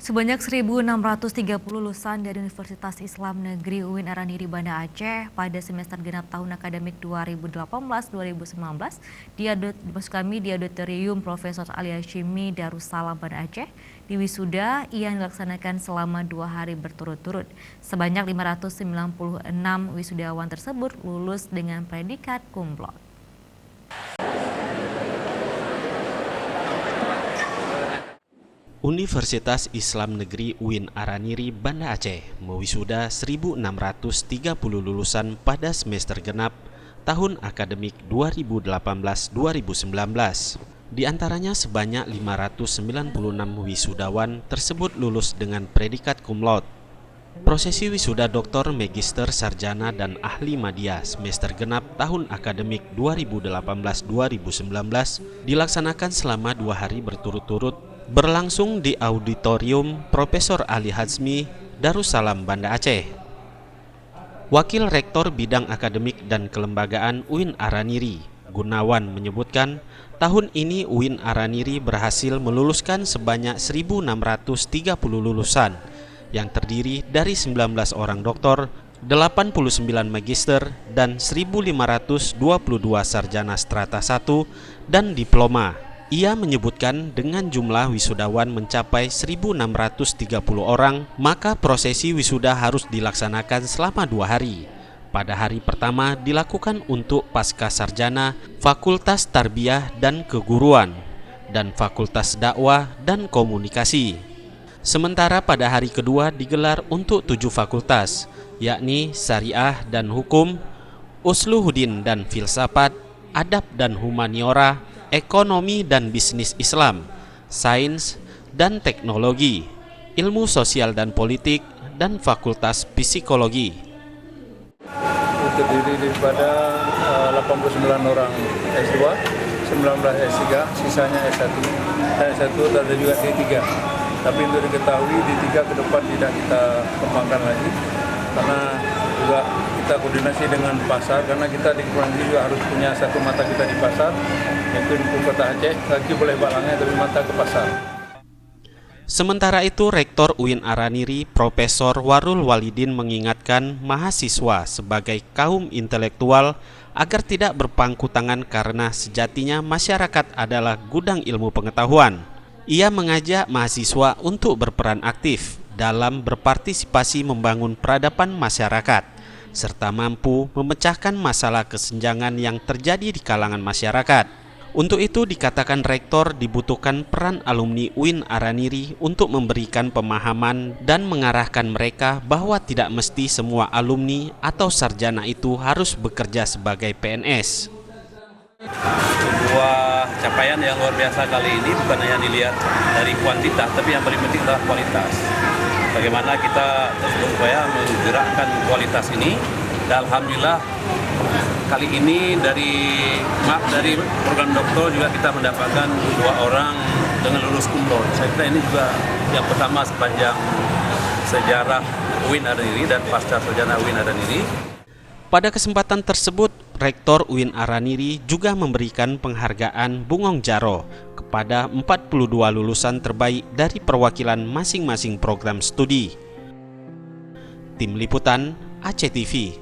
Sebanyak 1.630 lulusan dari Universitas Islam Negeri UIN Araniri Banda Aceh pada semester genap tahun akademik 2018-2019 di Auditorium Profesor Ali Hashimi Darussalam Banda Aceh di wisuda yang dilaksanakan selama 2 hari berturut-turut. Sebanyak 596 wisudawan tersebut lulus dengan predikat cum laude. Universitas Islam Negeri UIN Araniri Banda Aceh mewisuda 1.630 lulusan pada semester genap tahun akademik 2018-2019. Di antaranya sebanyak 596 wisudawan tersebut lulus dengan predikat cum laude. Prosesi wisuda doktor, magister, sarjana, dan ahli madya semester genap tahun akademik 2018-2019 dilaksanakan selama 2 hari berturut-turut berlangsung di Auditorium Profesor Ali Hashimi Darussalam Banda Aceh. Wakil Rektor Bidang Akademik dan Kelembagaan UIN Araniri, Gunawan, menyebutkan tahun ini UIN Araniri berhasil meluluskan sebanyak 1.630 lulusan yang terdiri dari 19 orang doktor, 89 magister, dan 1.522 sarjana strata 1 dan diploma. Ia menyebutkan dengan jumlah wisudawan mencapai 1.630 orang, maka prosesi wisuda harus dilaksanakan selama 2 hari. Pada hari pertama dilakukan untuk pasca sarjana, Fakultas Tarbiyah dan Keguruan, dan Fakultas Dakwah dan Komunikasi. Sementara pada hari kedua digelar untuk 7 fakultas, yakni Syariah dan Hukum, Usluhuddin dan Filsafat, Adab dan Humaniora, Ekonomi dan Bisnis Islam, Sains dan Teknologi, Ilmu Sosial dan Politik, dan Fakultas Psikologi. Terdiri daripada 89 orang S2, 19 S3, sisanya S1. Dan S1 ada juga D3. Tapi untuk diketahui D3 ke depan tidak kita kembangkan lagi, karena juga kita koordinasi dengan pasar, karena kita di Kepulauan juga harus punya satu mata kita di pasar, yaitu di Kota Aceh, kaki boleh balangnya dari mata ke pasar. Sementara itu, Rektor UIN Araniri, Profesor Warul Walidin mengingatkan mahasiswa sebagai kaum intelektual agar tidak berpangku tangan karena sejatinya masyarakat adalah gudang ilmu pengetahuan. Ia mengajak mahasiswa untuk berperan aktif dalam berpartisipasi membangun peradaban masyarakat, serta mampu memecahkan masalah kesenjangan yang terjadi di kalangan masyarakat. Untuk itu dikatakan Rektor dibutuhkan peran alumni UIN Araniri untuk memberikan pemahaman dan mengarahkan mereka bahwa tidak mesti semua alumni atau sarjana itu harus bekerja sebagai PNS. Sebuah capaian yang luar biasa kali ini bukan hanya dilihat dari kuantitas, tapi yang paling penting adalah kualitas. Bagaimana kita terus berupaya menggerakkan kualitas ini, dan alhamdulillah kali ini dari program doktor juga kita mendapatkan 2 orang dengan lulus cum laude. Saya kira ini juga yang pertama sepanjang sejarah UIN Araniri dan pasca sarjana UIN Araniri. Pada kesempatan tersebut, Rektor UIN Araniri juga memberikan penghargaan Bungong Jaro kepada 42 lulusan terbaik dari perwakilan masing-masing program studi. Tim Liputan Aceh TV.